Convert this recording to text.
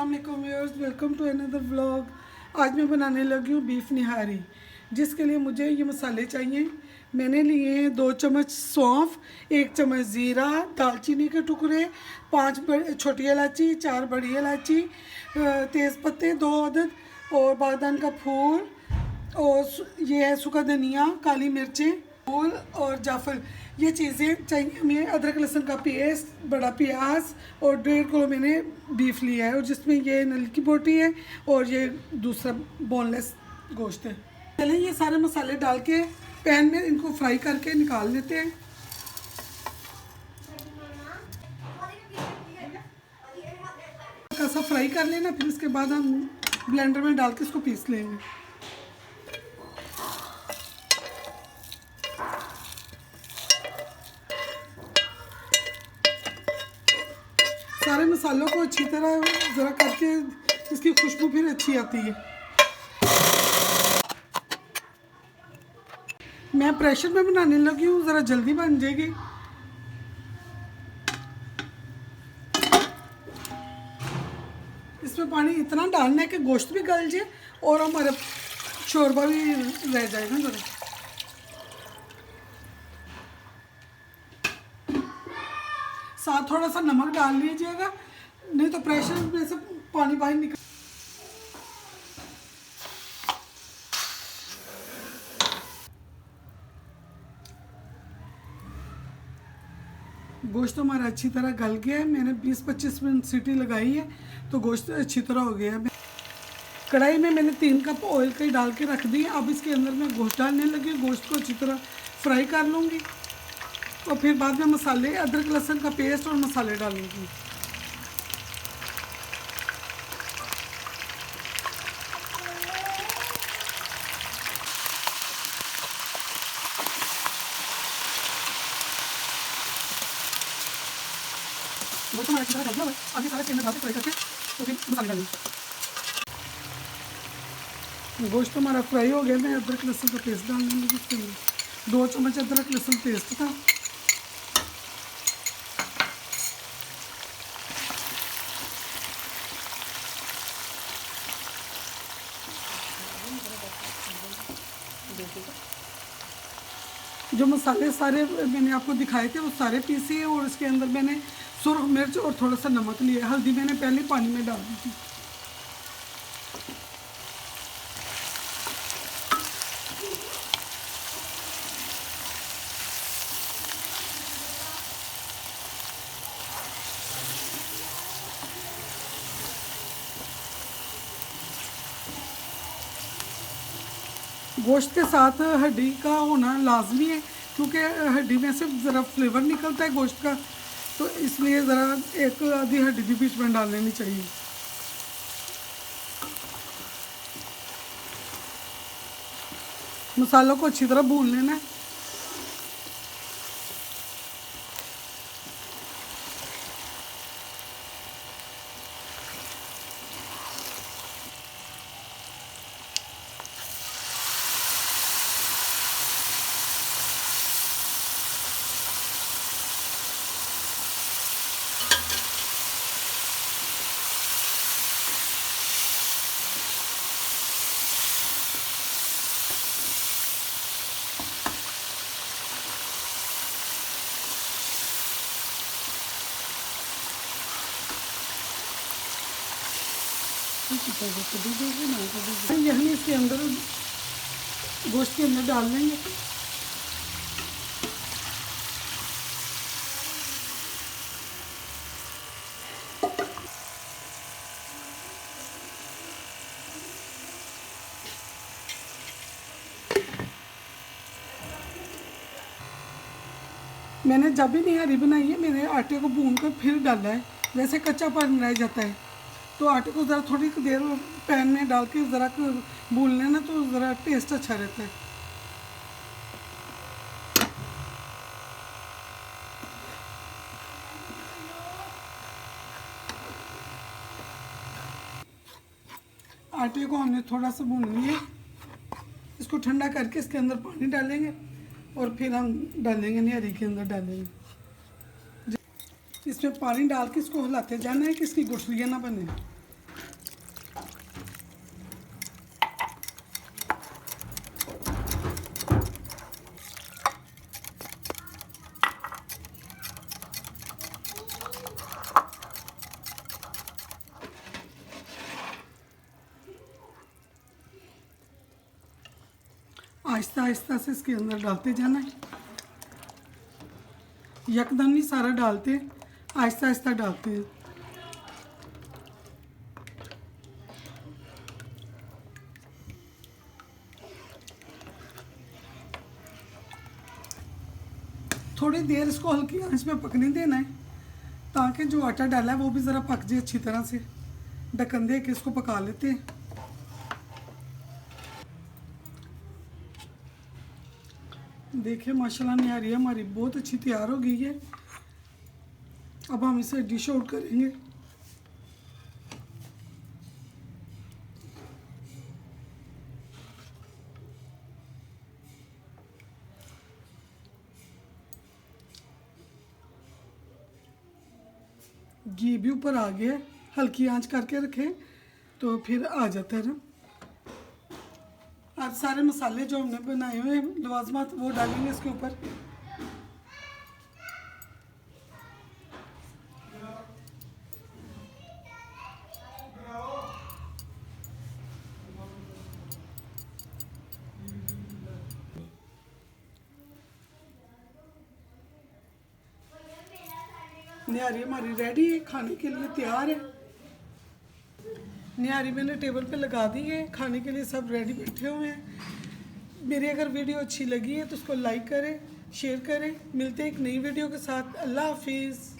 अस्सलाम viewers, welcome to another vlog. आज मैं बनाने लगी हूँ बीफ निहारी, जिसके लिए मुझे ये मसाले चाहिए। मैंने लिए हैं 2 चम्मच सौंफ, 1 चम्मच ज़ीरा, दालचीनी के टुकड़े, 5 छोटी इलायची, 4 बड़ी इलायची, तेज़पत्ते 2 अदद और बादाम का फूल, और ये है सूखा धनिया, काली मिर्चें, फूल और जाफर। ये चीज़ें चाहिए हमें। अदरक लहसुन का पेस्ट, बड़ा प्याज और 1.5 किलो मैंने बीफ लिया है, और जिसमें ये नल की बोटी है और ये दूसरा बोनलेस गोश्त है। चलिए ये सारे मसाले डाल के पैन में इनको फ्राई करके निकाल लेते हैं। कैसा फ्राई कर लेना, फिर उसके बाद हम ब्लेंडर में डाल के इसको पीस लेंगे। सारे मसालों को अच्छी तरह ज़रा करके इसकी खुशबू फिर अच्छी आती है। मैं प्रेशर में बनाने लगी हूँ, ज़रा जल्दी बन जाएगी। इसमें पानी इतना डालना है कि गोश्त भी गल जाए और हमारा शोरबा भी रह जाएगा ज़रा। साथ थोड़ा सा नमक डाल लीजिएगा, नहीं तो प्रेशर में से पानी बाहर निकल। गोश्त हमारा अच्छी तरह गल गया है। मैंने 20-25 मिनट सीटी लगाई है, तो गोश्त अच्छी तरह हो गया है। कढ़ाई में मैंने 3 कप ऑयल के डाल के रख दी। अब इसके अंदर मैं गोश्त डालने लगी। गोश्त को अच्छी तरह फ्राई कर लूँगी और फिर बाद में मसाले, अदरक लहसुन का पेस्ट और मसाले डालूँगी। गोश्त हमारा अच्छी तरह डालना है। अब ये सारा तेल में डाल के फ्राई करके तो फिर मसाले डालेंगे। गोश्त हमारा फ्राई हो गया। मैं अदरक लहसुन का पेस्ट डालने लगी इसके अंदर। 2 चम्मच अदरक लहसुन पेस्ट था। जो मसाले सारे मैंने आपको दिखाए थे वो सारे पीसे हैं, और इसके अंदर मैंने सुरख मिर्च और थोड़ा सा नमक लिया। हल्दी मैंने पहले पानी में डाल दी थी। गोश्त के साथ हड्डी का होना लाजमी है, क्योंकि हड्डी में से ज़रा फ्लेवर निकलता है गोश्त का, तो इसलिए ज़रा एक आधी हड्डी भी बीच में डाल लेनी चाहिए। मसालों को अच्छी तरह भून लेना है। यही इसके अंदर गोश्त के अंदर डाल लेंगे। मैंने जब भी निहारी बनाई है, मैंने आटे को भून कर फिर डाला है, वैसे कच्चापन रह जाता है। तो आटे को ज़रा थोड़ी देर पैन में डाल के ज़रा भून लेना, तो ज़रा टेस्ट अच्छा रहता है। आटे को हमने थोड़ा सा भून लिया। इसको ठंडा करके इसके अंदर पानी डालेंगे और फिर हम डालेंगे निहारी के अंदर डालेंगे। इसमें पानी डाल के इसको हिलाते जाना है कि इसकी गुठलियाँ ना बने। आहिस्ता आहिस्ता से इसके अंदर डालते जाना है, यकदम नहीं सारा डालते, आहिस्ता आहिस्ता डालते हैं। थोड़ी देर इसको हल्की आंच में पकने देना है ताकि जो आटा डाला है वो भी ज़रा पक जाए अच्छी तरह से। ढक्कन दे के इसको पका लेते हैं। देखिए माशाल्लाह निहारी हमारी बहुत अच्छी तैयार हो गई है। अब हम इसे डिश आउट करेंगे। घी भी ऊपर आ गया, हल्की आंच करके रखें तो फिर आ जाता है ना। आज सारे मसाले जो हमने बनाए हुए हैं लवाजमात वो डालेंगे इसके ऊपर। निहारी हमारी रेडी है, खाने के लिए तैयार है। निहारी मैंने टेबल पे लगा दी है, खाने के लिए सब रेडी बैठे हुए हैं। मेरी अगर वीडियो अच्छी लगी है तो उसको लाइक करें, शेयर करें। मिलते हैं एक नई वीडियो के साथ। अल्लाह हाफिज़।